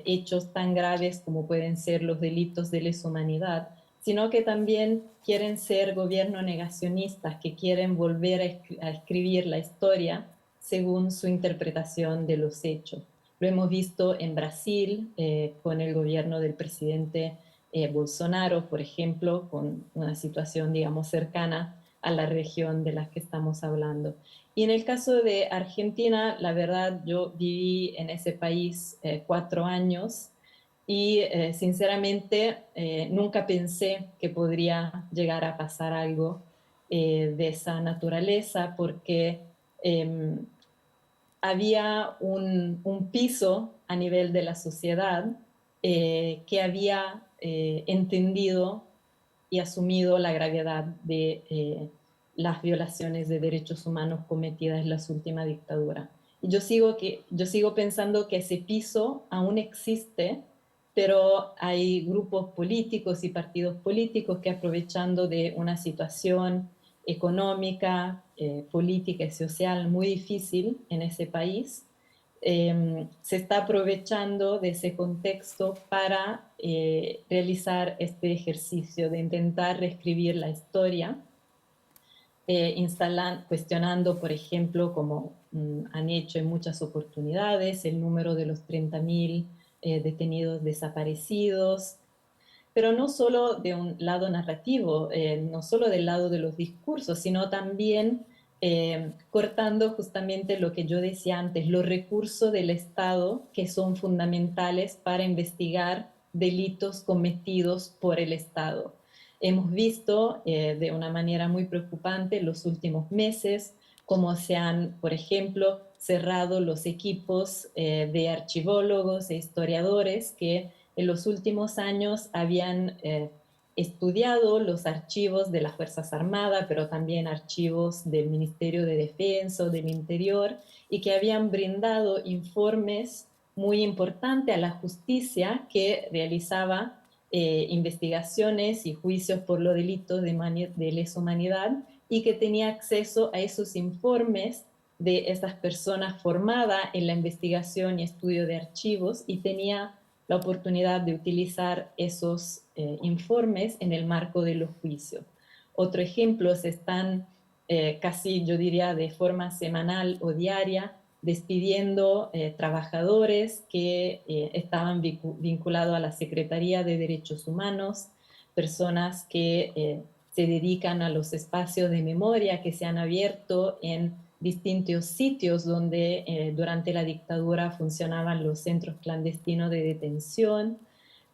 hechos tan graves como pueden ser los delitos de lesa humanidad, sino que también quieren ser gobiernos negacionistas, que quieren volver a escribir la historia según su interpretación de los hechos. Lo hemos visto en Brasil con el gobierno del presidente Bolsonaro, por ejemplo, con una situación, digamos, cercana a la región de la que estamos hablando. Y en el caso de Argentina, la verdad, yo viví en ese país 4 años y sinceramente nunca pensé que podría llegar a pasar algo de esa naturaleza, porque había un piso a nivel de la sociedad que había entendido y asumido la gravedad de las violaciones de derechos humanos cometidas en las últimas dictaduras. Y yo sigo pensando que ese piso aún existe, pero hay grupos políticos y partidos políticos que, aprovechando de una situación económica, política y social muy difícil en ese país, se está aprovechando de ese contexto para realizar este ejercicio de intentar reescribir la historia, cuestionando, por ejemplo, como han hecho en muchas oportunidades, el número de los 30.000 detenidos desaparecidos, pero no solo de un lado narrativo, no solo del lado de los discursos, sino también cortando justamente lo que yo decía antes, los recursos del Estado que son fundamentales para investigar delitos cometidos por el Estado. Hemos visto de una manera muy preocupante en los últimos meses cómo se han, por ejemplo, cerrado los equipos de archivólogos e historiadores que en los últimos años habían estudiado los archivos de las Fuerzas Armadas, pero también archivos del Ministerio de Defensa, del Interior, y que habían brindado informes muy importantes a la justicia que realizaba investigaciones y juicios por los delitos de lesa humanidad, y que tenía acceso a esos informes de estas personas formadas en la investigación y estudio de archivos, y tenía la oportunidad de utilizar esos informes en el marco de los juicios. Otro ejemplo, se están casi, yo diría, de forma semanal o diaria, despidiendo trabajadores que estaban vinculados a la Secretaría de Derechos Humanos, personas que se dedican a los espacios de memoria que se han abierto en distintos sitios donde durante la dictadura funcionaban los centros clandestinos de detención.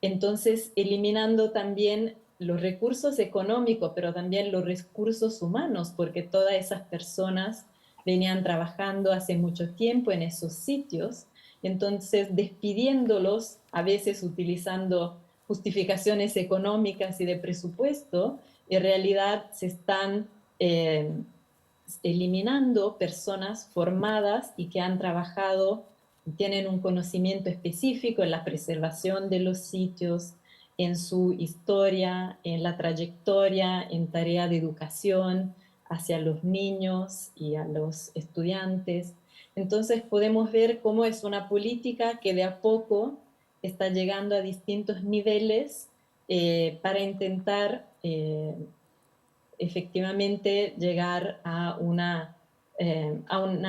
Entonces, eliminando también los recursos económicos, pero también los recursos humanos, porque todas esas personas venían trabajando hace mucho tiempo en esos sitios. Entonces, despidiéndolos, a veces utilizando justificaciones económicas y de presupuesto, en realidad se están eliminando personas formadas y que han trabajado, tienen un conocimiento específico en la preservación de los sitios, en su historia, en la trayectoria, en tarea de educación hacia los niños y a los estudiantes. Entonces podemos ver cómo es una política que de a poco está llegando a distintos niveles para intentar efectivamente llegar a una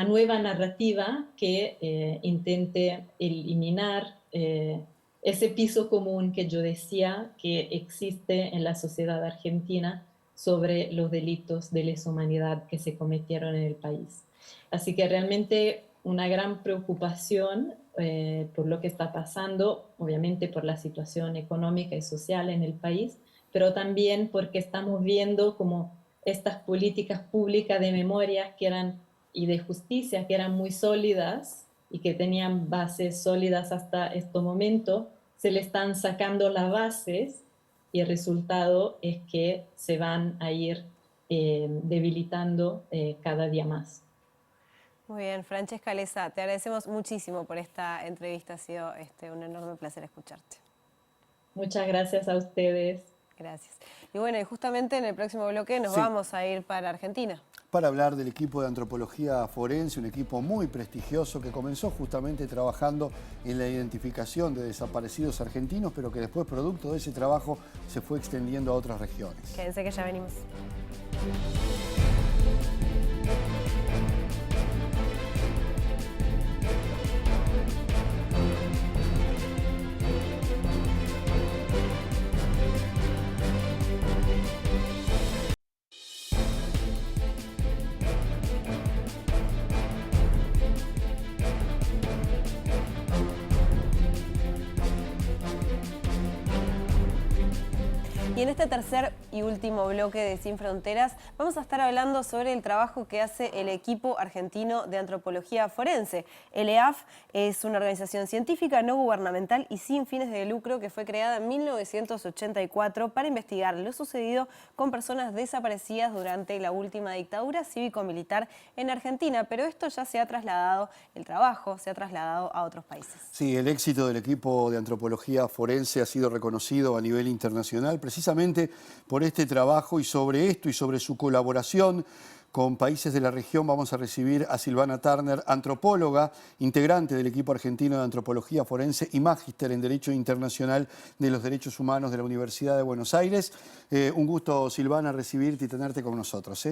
nueva narrativa que intente eliminar ese piso común que yo decía que existe en la sociedad argentina sobre los delitos de lesa humanidad que se cometieron en el país. Así que realmente una gran preocupación por lo que está pasando, obviamente por la situación económica y social en el país, pero también porque estamos viendo como estas políticas públicas de memoria y de justicia que eran muy sólidas y que tenían bases sólidas hasta este momento, se le están sacando las bases y el resultado es que se van a ir debilitando cada día más. Muy bien, Francesca Lezá, te agradecemos muchísimo por esta entrevista, ha sido un enorme placer escucharte. Muchas gracias a ustedes. Gracias. Y bueno, y justamente en el próximo bloque nos vamos a ir para Argentina. Para hablar del equipo de antropología forense, un equipo muy prestigioso que comenzó justamente trabajando en la identificación de desaparecidos argentinos, pero que después, producto de ese trabajo, se fue extendiendo a otras regiones. Quédense que ya venimos. Y en este tercer y último bloque de Sin Fronteras vamos a estar hablando sobre el trabajo que hace el equipo argentino de antropología forense. El EAF es una organización científica no gubernamental y sin fines de lucro que fue creada en 1984 para investigar lo sucedido con personas desaparecidas durante la última dictadura cívico-militar en Argentina. Pero esto ya se ha trasladado, el trabajo se ha trasladado a otros países. Sí, el éxito del equipo de antropología forense ha sido reconocido a nivel internacional precisamente por este trabajo, y sobre esto y sobre su colaboración con países de la región vamos a recibir a Silvana Turner, antropóloga, integrante del equipo argentino de antropología forense y magíster en Derecho Internacional de los Derechos Humanos de la Universidad de Buenos Aires. Un gusto, Silvana, recibirte y tenerte con nosotros.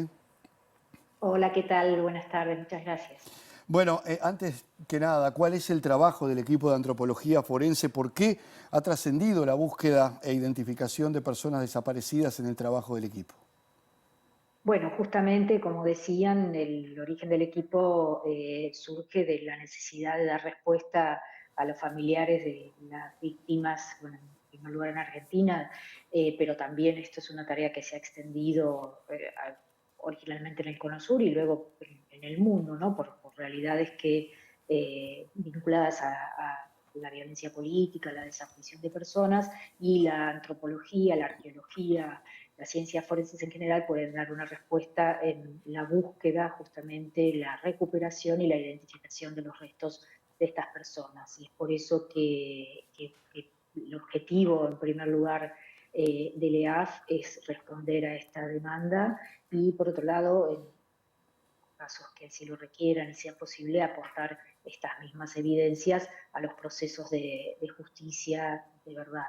Hola, ¿qué tal? Buenas tardes, muchas gracias. Bueno, antes que nada, ¿cuál es el trabajo del equipo de antropología forense? ¿Por qué ha trascendido la búsqueda e identificación de personas desaparecidas en el trabajo del equipo? Bueno, justamente, como decían, el origen del equipo surge de la necesidad de dar respuesta a los familiares de las víctimas, bueno, en primer lugar en Argentina, pero también esto es una tarea que se ha extendido originalmente en el Cono Sur y luego en el mundo, ¿no? Por realidades que vinculadas a la violencia política, la desaparición de personas, y la antropología, la arqueología, las ciencias forenses en general pueden dar una respuesta en la búsqueda, justamente la recuperación y la identificación de los restos de estas personas. Y es por eso que el objetivo, en primer lugar, del EAF es responder a esta demanda y, por otro lado, en casos que así lo requieran y sea posible, aportar estas mismas evidencias a los procesos de justicia de verdad.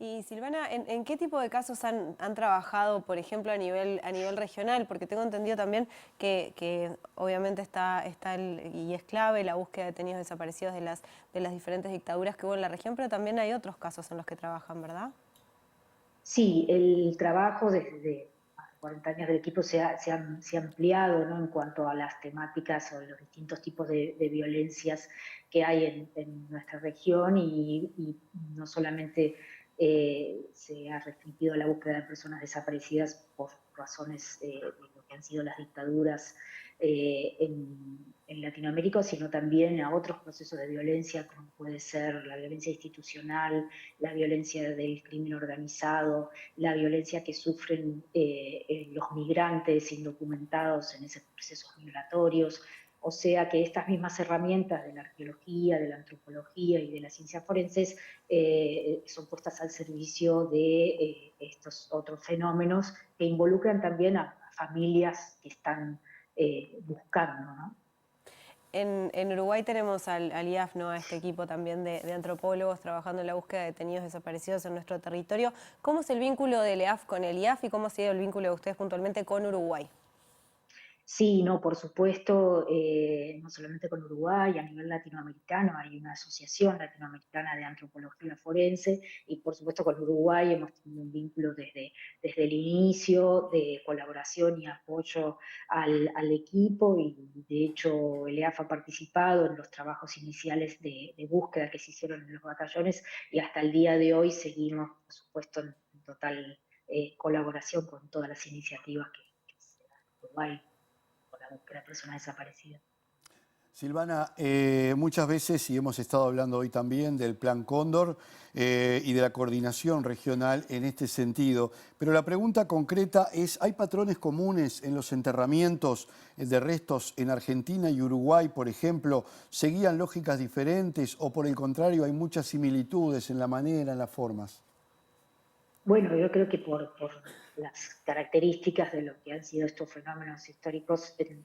Y Silvana, ¿en qué tipo de casos han trabajado, por ejemplo, a nivel regional? Porque tengo entendido también que obviamente y es clave la búsqueda de detenidos desaparecidos de las diferentes dictaduras que hubo en la región, pero también hay otros casos en los que trabajan, ¿verdad? Sí, el trabajo desde 40 años del equipo se ha ampliado, ¿no? En cuanto a las temáticas o los distintos tipos de violencias que hay en nuestra región, y no solamente se ha restringido la búsqueda de personas desaparecidas por razones de lo que han sido las dictaduras en Latinoamérica, sino también a otros procesos de violencia, como puede ser la violencia institucional, la violencia del crimen organizado, la violencia que sufren los migrantes indocumentados en esos procesos migratorios. O sea que estas mismas herramientas de la arqueología, de la antropología y de las ciencias forenses son puestas al servicio de estos otros fenómenos que involucran también a familias que están buscando, ¿no? En Uruguay tenemos al IAF, ¿no? A este equipo también de antropólogos trabajando en la búsqueda de detenidos desaparecidos en nuestro territorio. ¿Cómo es el vínculo del EAF con el IAF y cómo ha sido el vínculo de ustedes puntualmente con Uruguay? Sí, no, por supuesto, no solamente con Uruguay, a nivel latinoamericano hay una asociación latinoamericana de antropología forense, y por supuesto con Uruguay hemos tenido un vínculo desde el inicio de colaboración y apoyo al equipo, y de hecho el EAF ha participado en los trabajos iniciales de búsqueda que se hicieron en los batallones, y hasta el día de hoy seguimos, por supuesto, en total colaboración con todas las iniciativas que se dan en Uruguay por la búsqueda de personas desaparecidas. Silvana, muchas veces, y hemos estado hablando hoy también del Plan Cóndor y de la coordinación regional en este sentido, pero la pregunta concreta es, ¿hay patrones comunes en los enterramientos de restos en Argentina y Uruguay, por ejemplo? ¿Seguían lógicas diferentes o por el contrario hay muchas similitudes en la manera, en las formas? Bueno, yo creo que por las características de lo que han sido estos fenómenos históricos en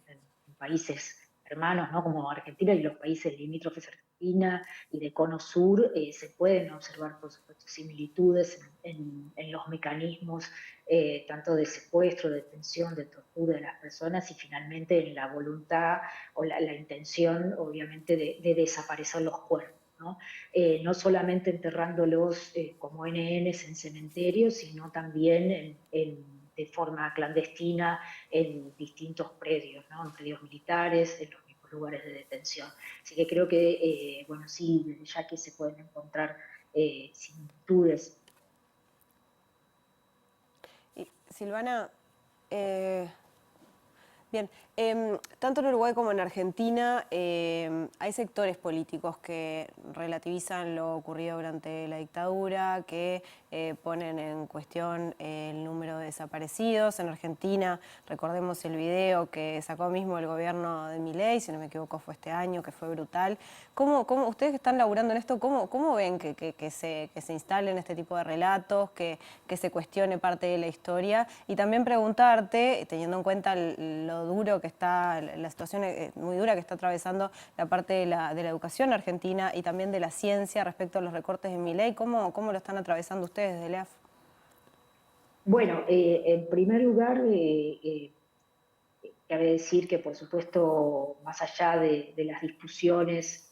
países hermanos, ¿no? Como Argentina y los países limítrofes a Argentina y de Cono Sur, se pueden observar, por supuesto, similitudes en los mecanismos, tanto de secuestro, de detención, de tortura de las personas, y finalmente en la voluntad o la intención, obviamente, de desaparecer los cuerpos, ¿no? No solamente enterrándolos como NNs en cementerios, sino también de forma clandestina en distintos predios, ¿no? En predios militares, en los mismos lugares de detención. Así que creo que, bueno, sí, ya que se pueden encontrar similitudes Silvana, bien, tanto en Uruguay como en Argentina hay sectores políticos que relativizan lo ocurrido durante la dictadura, que ponen en cuestión el número de desaparecidos. En Argentina, recordemos el video que sacó mismo el gobierno de Milei, si no me equivoco fue este año, que fue brutal. ¿Cómo ustedes que están laburando en esto, cómo ven que se instalen este tipo de relatos, que se cuestione parte de la historia? Y también preguntarte, teniendo en cuenta lo duro que está, la situación muy dura que está atravesando la parte de la educación argentina y también de la ciencia respecto a los recortes de Milei, ¿cómo lo están atravesando ustedes desde EAF? Bueno, en primer lugar, cabe decir que, por supuesto, más allá de las discusiones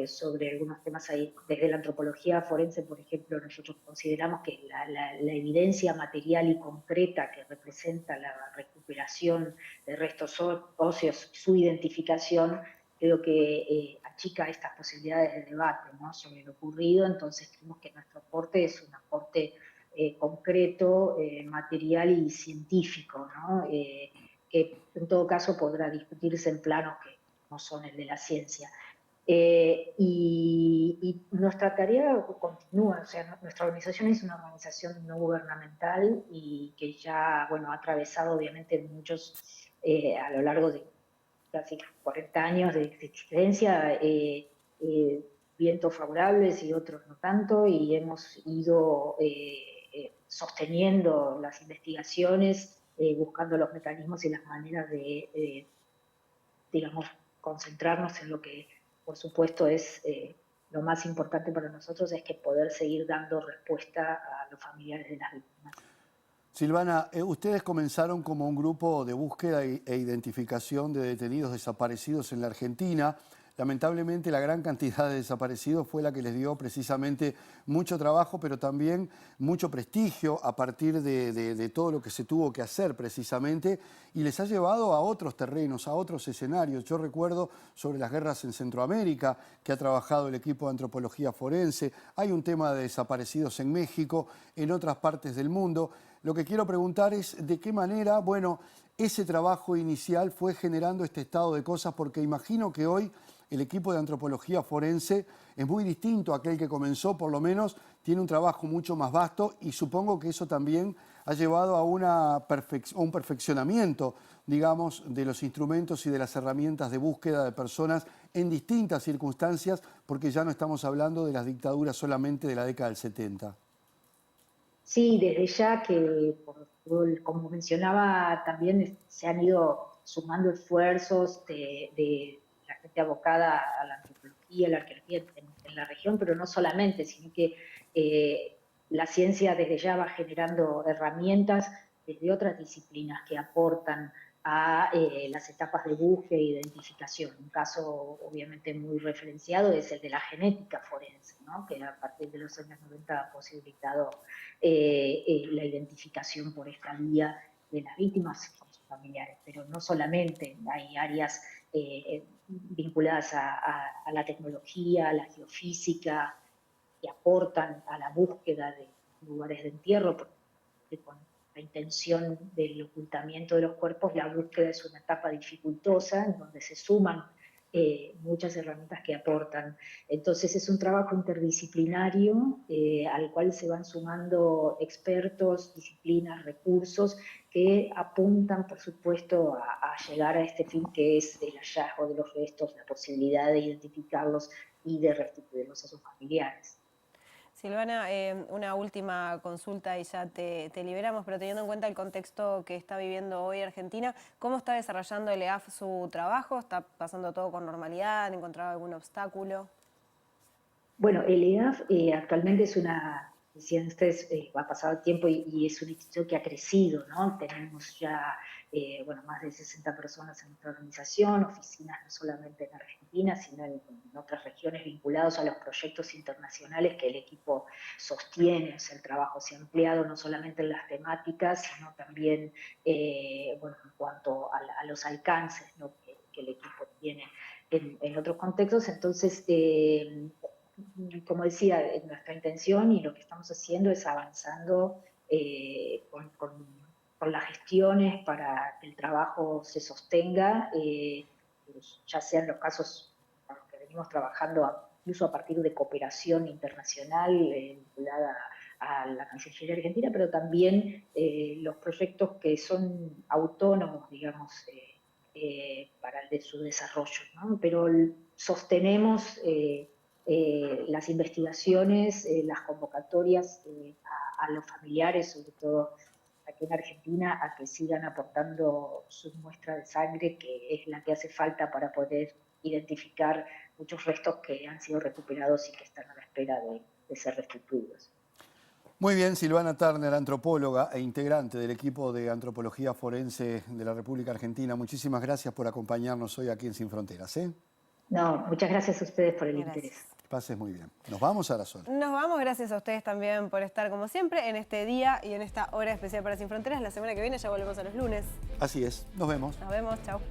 sobre algunos temas ahí, desde la antropología forense, por ejemplo, nosotros consideramos que la evidencia material y concreta que representa la recuperación de restos óseos, su identificación, creo que achica estas posibilidades de debate, ¿no?, sobre lo ocurrido. Entonces creemos que nuestro aporte es un aporte concreto, material y científico, ¿no? Que en todo caso podrá discutirse en planos que no son el de la ciencia. Y nuestra tarea continúa, o sea, nuestra organización es una organización no gubernamental y que ya, bueno, ha atravesado obviamente a lo largo de casi 40 años de existencia, vientos favorables y otros no tanto, y hemos ido sosteniendo las investigaciones, buscando los mecanismos y las maneras de digamos, concentrarnos en lo que, por supuesto, es lo más importante para nosotros, es que poder seguir dando respuesta a los familiares de las víctimas. Silvana, ustedes comenzaron como un grupo de búsqueda e identificación de detenidos desaparecidos en la Argentina. Lamentablemente la gran cantidad de desaparecidos fue la que les dio precisamente mucho trabajo, pero también mucho prestigio a partir de todo lo que se tuvo que hacer precisamente, y les ha llevado a otros terrenos, a otros escenarios. Yo recuerdo sobre las guerras en Centroamérica, que ha trabajado el equipo de antropología forense. Hay un tema de desaparecidos en México, en otras partes del mundo. Lo que quiero preguntar es de qué manera, bueno, ese trabajo inicial fue generando este estado de cosas, porque imagino que hoy el equipo de antropología forense es muy distinto a aquel que comenzó, por lo menos tiene un trabajo mucho más vasto, y supongo que eso también ha llevado a un perfeccionamiento, digamos, de los instrumentos y de las herramientas de búsqueda de personas en distintas circunstancias, porque ya no estamos hablando de las dictaduras solamente de la década del 70. Sí, desde ya que, como mencionaba, también se han ido sumando esfuerzos de la gente abocada a la antropología, a la arqueología en la región, pero no solamente, sino que la ciencia desde ya va generando herramientas desde otras disciplinas que aportan a las etapas de búsqueda e identificación. Un caso obviamente muy referenciado es el de la genética forense, ¿no?, que a partir de los años 90 ha posibilitado la identificación por esta vía de las víctimas con sus familiares. Pero no solamente, hay áreas vinculadas a la tecnología, a la geofísica, que aportan a la búsqueda de lugares de entierro, porque con la intención del ocultamiento de los cuerpos, la búsqueda es una etapa dificultosa en donde se suman muchas herramientas que aportan. Entonces es un trabajo interdisciplinario al cual se van sumando expertos, disciplinas, recursos que apuntan, por supuesto, a llegar a este fin que es el hallazgo de los restos, la posibilidad de identificarlos y de restituirlos a sus familiares. Silvana, una última consulta y ya te liberamos, pero teniendo en cuenta el contexto que está viviendo hoy Argentina, ¿cómo está desarrollando el EAF su trabajo? ¿Está pasando todo con normalidad? ¿Han encontrado algún obstáculo? Bueno, el EAF actualmente es una, decían ustedes, ha pasado el tiempo y es un instituto que ha crecido, ¿no? Tenemos ya, bueno, más de 60 personas en nuestra organización, oficinas no solamente en Argentina, sino en otras regiones vinculados a los proyectos internacionales que el equipo sostiene. O sea, el trabajo se ha ampliado no solamente en las temáticas, sino también, bueno, en cuanto a los alcances, ¿no?, que el equipo tiene en otros contextos. Entonces, como decía, nuestra intención y lo que estamos haciendo es avanzando con las gestiones para que el trabajo se sostenga, ya sean los casos con los que venimos trabajando incluso a partir de cooperación internacional vinculada a la Cancillería Argentina, pero también los proyectos que son autónomos, digamos, para su desarrollo, ¿no? Pero sostenemos las investigaciones, las convocatorias a los familiares, sobre todo aquí en Argentina, a que sigan aportando su muestra de sangre, que es la que hace falta para poder identificar muchos restos que han sido recuperados y que están a la espera de ser restituidos. Muy bien, Silvana Turner, antropóloga e integrante del equipo de antropología forense de la República Argentina. Muchísimas gracias por acompañarnos hoy aquí en Sin Fronteras. No, muchas gracias a ustedes por el interés. Pases muy bien. Nos vamos, Aracol. Nos vamos, gracias a ustedes también por estar como siempre en este día y en esta hora especial para Sin Fronteras. La semana que viene ya volvemos a los lunes. Así es, nos vemos. Nos vemos, chao.